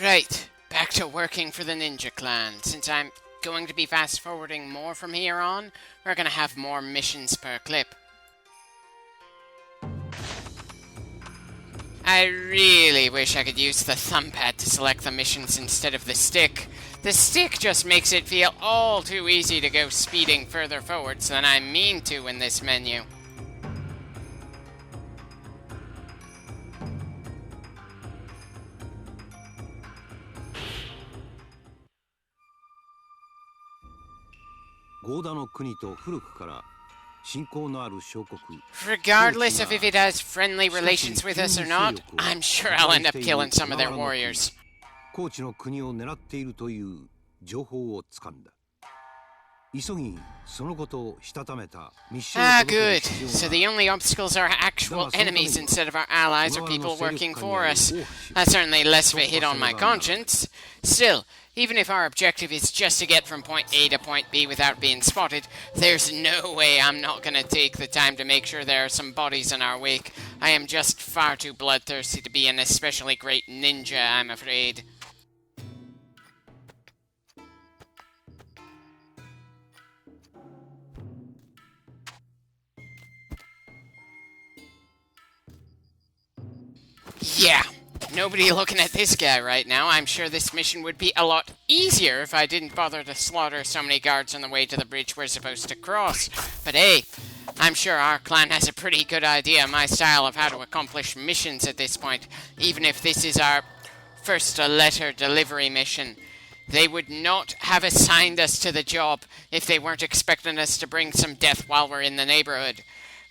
Right, back to working for the Ninja Clan. Since I'm going to be fast forwarding more from here on, we're gonna have more missions per clip. I really wish I could use the thumbpad to select the missions instead of the stick. The stick just makes it feel all too easy to go speeding further forwards than I mean to in this menu. Regardless of if it has friendly relations with us or not, I'm sure I'll end up killing some of their warriors. Ah, good. So the only obstacles are actual enemies instead of our allies or people working for us. That's certainly less of a hit on my conscience. Still, even if our objective is just to get from point A to point B without being spotted, there's no way I'm not going to take the time to make sure there are some bodies in our wake. I am just far too bloodthirsty to be an especially great ninja, I'm afraid. Yeah, nobody looking at this guy right now. I'm sure this mission would be a lot easier if I didn't bother to slaughter so many guards on the way to the bridge we're supposed to cross. But hey, I'm sure our clan has a pretty good idea of my style of how to accomplish missions at this point, even if this is our first letter delivery mission. They would not have assigned us to the job if they weren't expecting us to bring some death while we're in the neighborhood.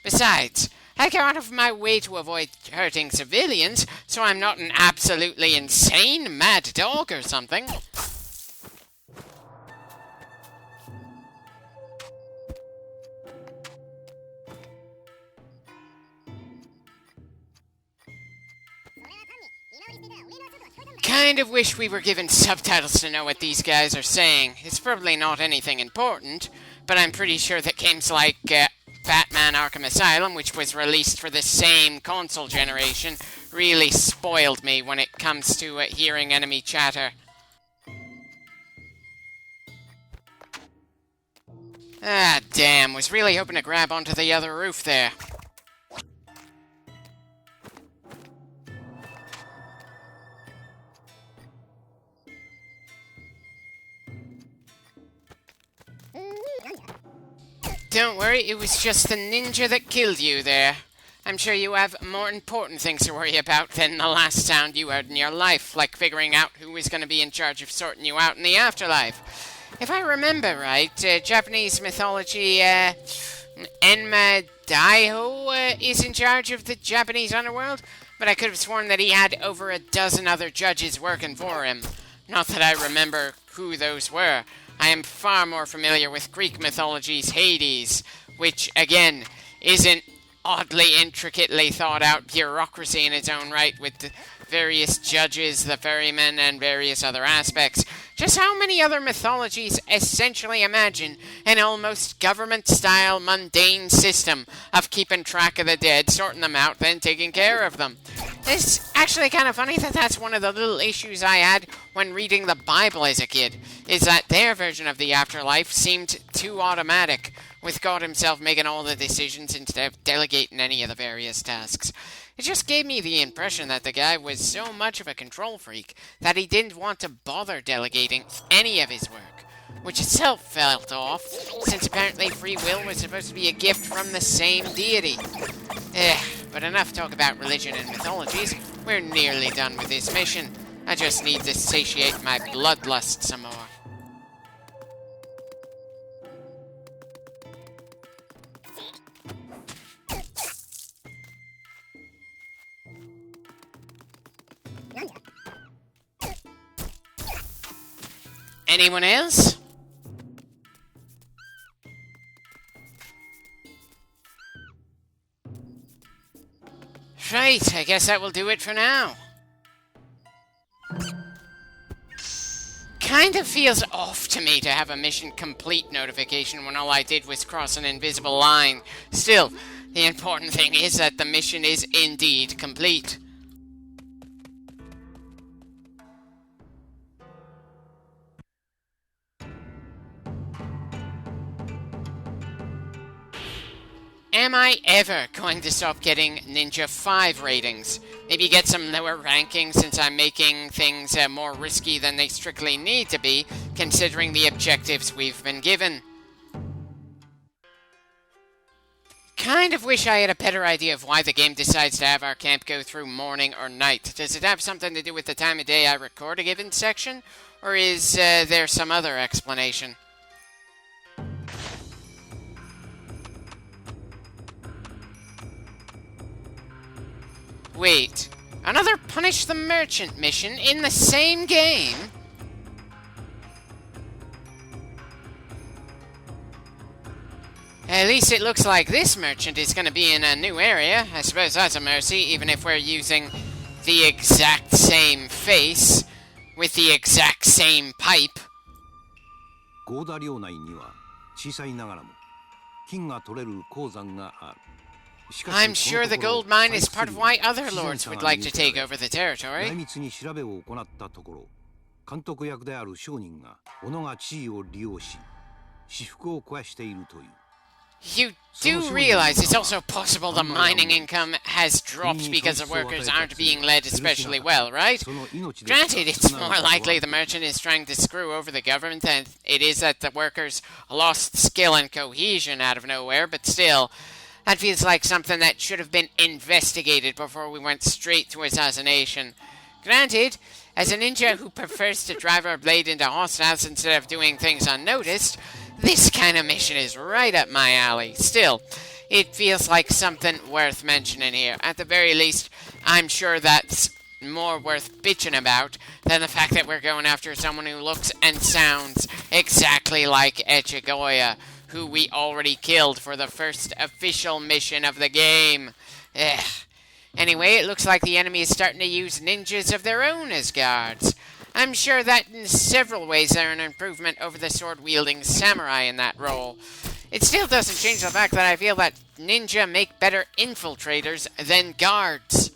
Besides, I go out of my way to avoid hurting civilians, so I'm not an absolutely insane mad dog or something. Kind of wish we were given subtitles to know what these guys are saying. It's probably not anything important, but I'm pretty sure that games like Batman Arkham Asylum, which was released for the same console generation, really spoiled me when it comes to hearing enemy chatter. Ah, damn, was really hoping to grab onto the other roof there. Don't worry, it was just the ninja that killed you there. I'm sure you have more important things to worry about than the last sound you heard in your life, like figuring out who was going to be in charge of sorting you out in the afterlife. If I remember right, Japanese mythology, Enma Daiho is in charge of the Japanese underworld, but I could have sworn that he had over a dozen other judges working for him. Not that I remember who those were. I am far more familiar with Greek mythology's Hades, which, again, isn't oddly intricately thought out bureaucracy in its own right with the various judges, the ferrymen, and various other aspects. Just how many other mythologies essentially imagine an almost government-style mundane system of keeping track of the dead, sorting them out, then taking care of them? It's actually kind of funny that that's one of the little issues I had when reading the Bible as a kid, is that their version of the afterlife seemed too automatic, with God himself making all the decisions instead of delegating any of the various tasks. It just gave me the impression that the guy was so much of a control freak that he didn't want to bother delegating any of his work, which itself felt off, since apparently free will was supposed to be a gift from the same deity. But enough talk about religion and mythologies. We're nearly done with this mission. I just need to satiate my bloodlust some more. Anyone else? Right, I guess that will do it for now. Kind of feels off to me to have a mission complete notification when all I did was cross an invisible line. Still, the important thing is that the mission is indeed complete. am I ever going to stop getting Ninja 5 ratings? Maybe get some lower rankings since I'm making things more risky than they strictly need to be, considering the objectives we've been given. Kind of wish I had a better idea of why the game decides to have our camp go through morning or night. Does it have something to do with the time of day I record a given section? Or is there some other explanation? Wait, another Punish the Merchant mission in the same game? At least it looks like this merchant is going to be in a new area. I suppose that's a mercy, even if we're using the exact same face with the exact same pipe. I'm sure the gold mine is part of why other lords would like to take over the territory. You do realize it's also possible the mining income has dropped because the workers aren't being led especially well, right? Granted, it's more likely the merchant is trying to screw over the government than it is that the workers lost skill and cohesion out of nowhere, but still, that feels like something that should have been investigated before we went straight to assassination. Granted, as a ninja who prefers to drive our blade into hostiles instead of doing things unnoticed, this kind of mission is right up my alley. Still, it feels like something worth mentioning here. At the very least, I'm sure that's more worth bitching about than the fact that we're going after someone who looks and sounds exactly like Echigoya, who we already killed for the first official mission of the game. Ugh. Anyway, it looks like the enemy is starting to use ninjas of their own as guards. I'm sure that in several ways they're an improvement over the sword-wielding samurai in that role. It still doesn't change the fact that I feel that ninja make better infiltrators than guards.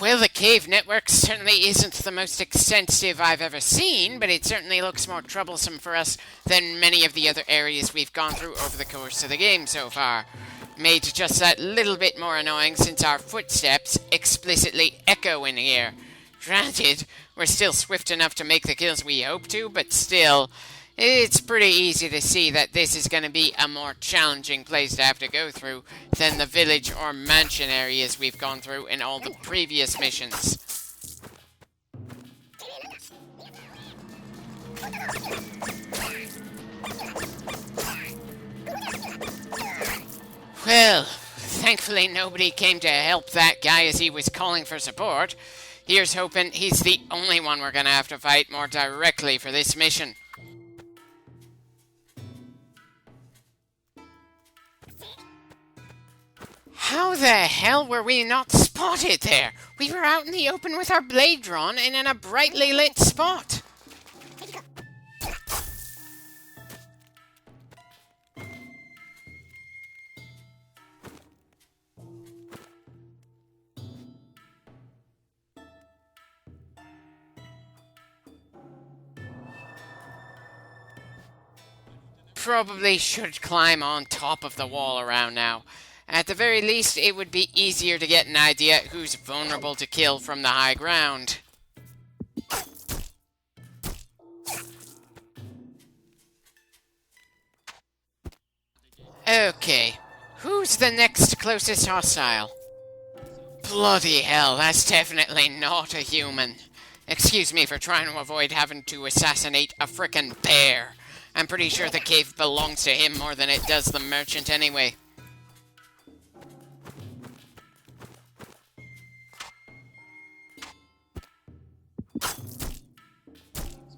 Well, the cave network certainly isn't the most extensive I've ever seen, but it certainly looks more troublesome for us than many of the other areas we've gone through over the course of the game so far. Made just that little bit more annoying since our footsteps explicitly echo in here. Granted, we're still swift enough to make the kills we hope to, but still, it's pretty easy to see that this is going to be a more challenging place to have to go through than the village or mansion areas we've gone through in all the previous missions. Well, thankfully nobody came to help that guy as he was calling for support. Here's hoping he's the only one we're going to have to fight more directly for this mission. How the hell were we not spotted there? We were out in the open with our blade drawn and in a brightly lit spot. Probably should climb on top of the wall around now. At the very least, it would be easier to get an idea who's vulnerable to kill from the high ground. Okay, who's the next closest hostile? Bloody hell, that's definitely not a human. Excuse me for trying to avoid having to assassinate a frickin' bear. I'm pretty sure the cave belongs to him more than it does the merchant anyway.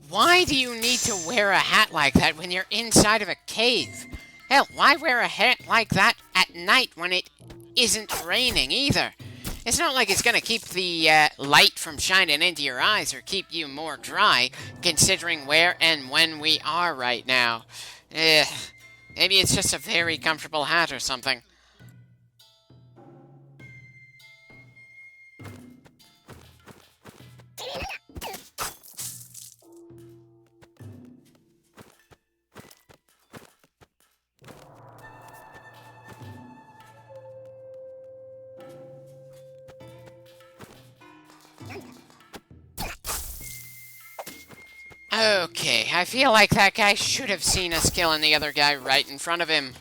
Why do you need to wear a hat like that when you're inside of a cave? Hell, why wear a hat like that at night when it isn't raining either? It's not like it's going to keep the light from shining into your eyes or keep you more dry, considering where and when we are right now. Maybe it's just a very comfortable hat or something. Okay, I feel like that guy should have seen us killing the other guy right in front of him.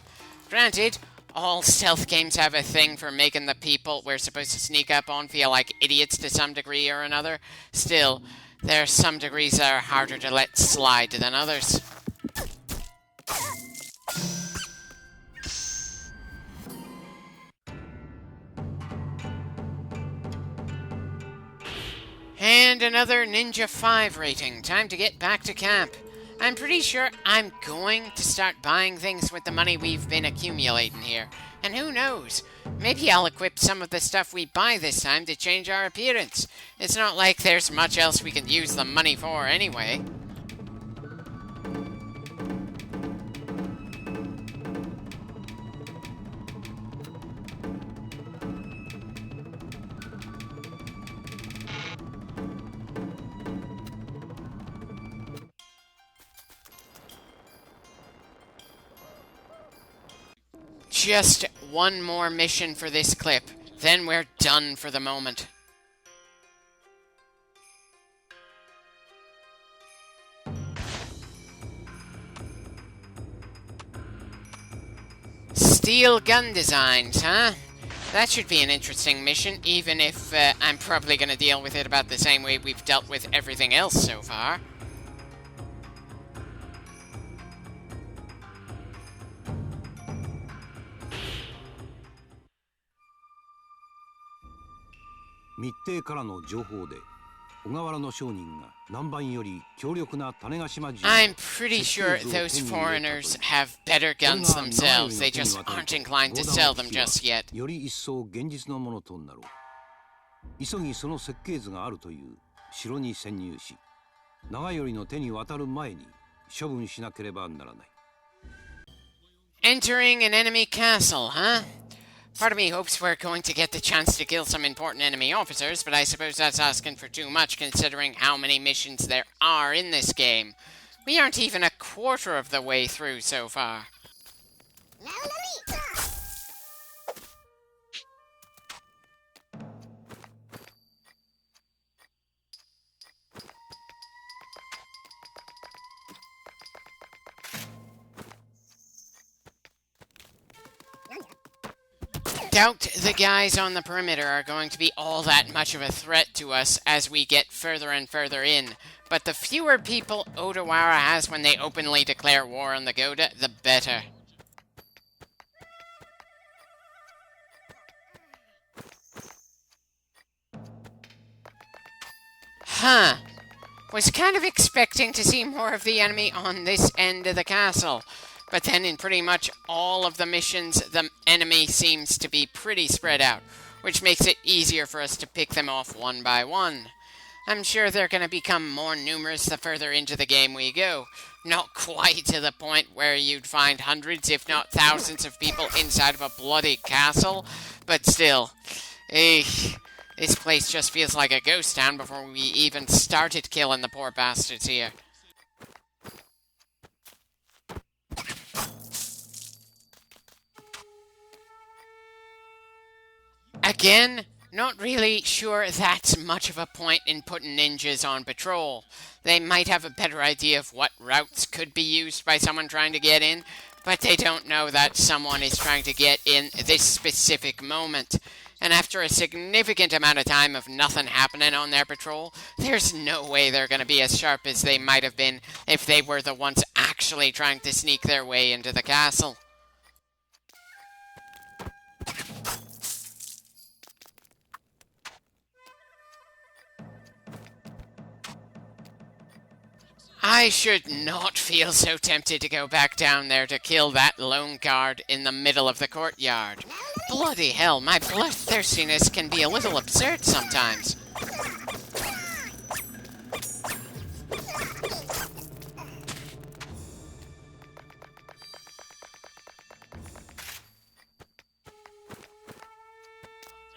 Granted, all stealth games have a thing for making the people we're supposed to sneak up on feel like idiots to some degree or another. Still, there are some degrees that are harder to let slide than others. And another Ninja 5 rating. Time to get back to camp. I'm pretty sure I'm going to start buying things with the money we've been accumulating here. And who knows? Maybe I'll equip some of the stuff we buy this time to change our appearance. It's not like there's much else we can use the money for anyway. Just one more mission for this clip, then we're done for the moment. Steel gun designs, huh? That should be an interesting mission, even if I'm probably going to deal with it about the same way we've dealt with everything else so far. I'm pretty sure those foreigners have better guns themselves. They just aren't inclined to sell them just yet. Entering an enemy castle, huh? Part of me hopes we're going to get the chance to kill some important enemy officers, but I suppose that's asking for too much considering how many missions there are in this game. We aren't even a quarter of the way through so far. Doubt the guys on the perimeter are going to be all that much of a threat to us as we get further and further in, but the fewer people Odawara has when they openly declare war on the Goda, the better. Huh. Was kind of expecting to see more of the enemy on this end of the castle. But then in pretty much all of the missions, the enemy seems to be pretty spread out, which makes it easier for us to pick them off one by one. I'm sure they're going to become more numerous the further into the game we go. Not quite to the point where you'd find hundreds, if not thousands of people inside of a bloody castle, but still, this place just feels like a ghost town before we even started killing the poor bastards here. Again, not really sure that's much of a point in putting ninjas on patrol. They might have a better idea of what routes could be used by someone trying to get in, but they don't know that someone is trying to get in this specific moment. And after a significant amount of time of nothing happening on their patrol, there's no way they're going to be as sharp as they might have been if they were the ones actually trying to sneak their way into the castle. I should not feel so tempted to go back down there to kill that lone guard in the middle of the courtyard. Bloody hell, my bloodthirstiness can be a little absurd sometimes.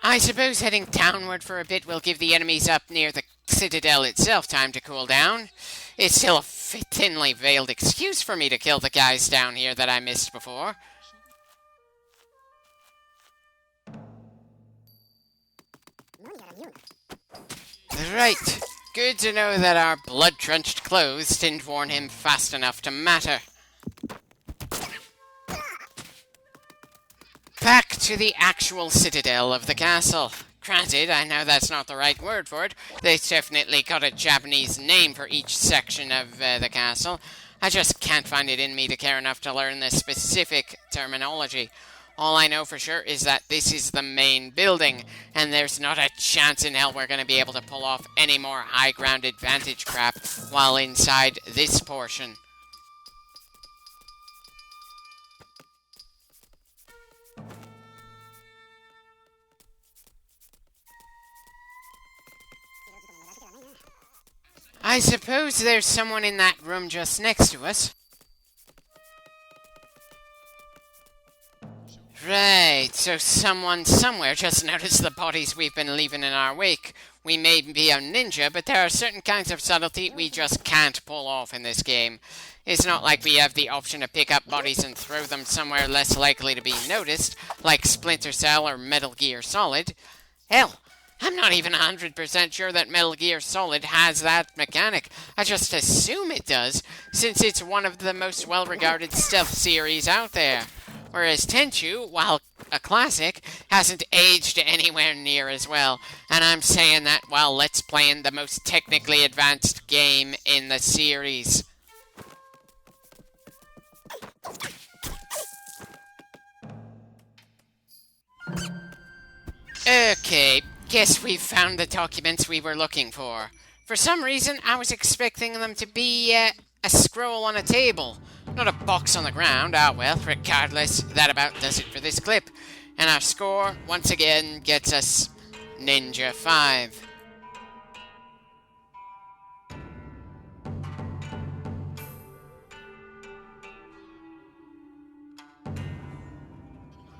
I suppose heading downward for a bit will give the enemies up near the citadel itself time to cool down. It's still a thinly veiled excuse for me to kill the guys down here that I missed before. Right, Good to know that our blood-drenched clothes didn't warn him fast enough to matter. Back to the actual citadel of the castle. Granted, I know that's not the right word for it. They definitely got a Japanese name for each section of the castle. I just can't find it in me to care enough to learn the specific terminology. All I know for sure is that this is the main building, and there's not a chance in hell we're going to be able to pull off any more high ground advantage crap while inside this portion. I suppose there's someone in that room just next to us. Right, so someone somewhere just noticed the bodies we've been leaving in our wake. We may be a ninja, but there are certain kinds of subtlety we just can't pull off in this game. It's not like we have the option to pick up bodies and throw them somewhere less likely to be noticed, like Splinter Cell or Metal Gear Solid. Hell, I'm not even 100% sure that Metal Gear Solid has that mechanic. I just assume it does, since it's one of the most well-regarded stealth series out there. Whereas Tenchu, while a classic, hasn't aged anywhere near as well. And I'm saying that while let's playing the most technically advanced game in the series. Okay, guess we've found the documents we were looking for. For some reason, I was expecting them to be a scroll on a table. Not a box on the ground. Ah, well, regardless, that about does it for this clip. And our score, once again, gets us Ninja 5.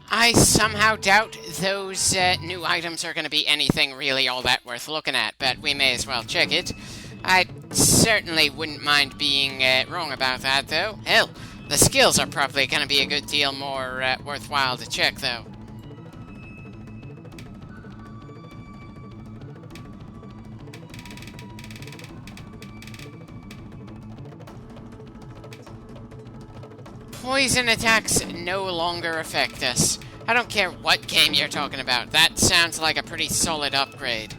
I somehow doubt those new items are going to be anything really all that worth looking at, but we may as well check it. I certainly wouldn't mind being wrong about that, though. Hell, the skills are probably going to be a good deal more worthwhile to check, though. Poison attacks no longer affect us. I don't care what game you're talking about. That sounds like a pretty solid upgrade.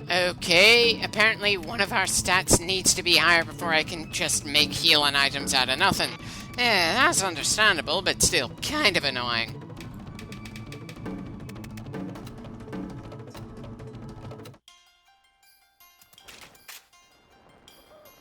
Okay, apparently one of our stats needs to be higher before I can just make healing items out of nothing. That's understandable, but still kind of annoying.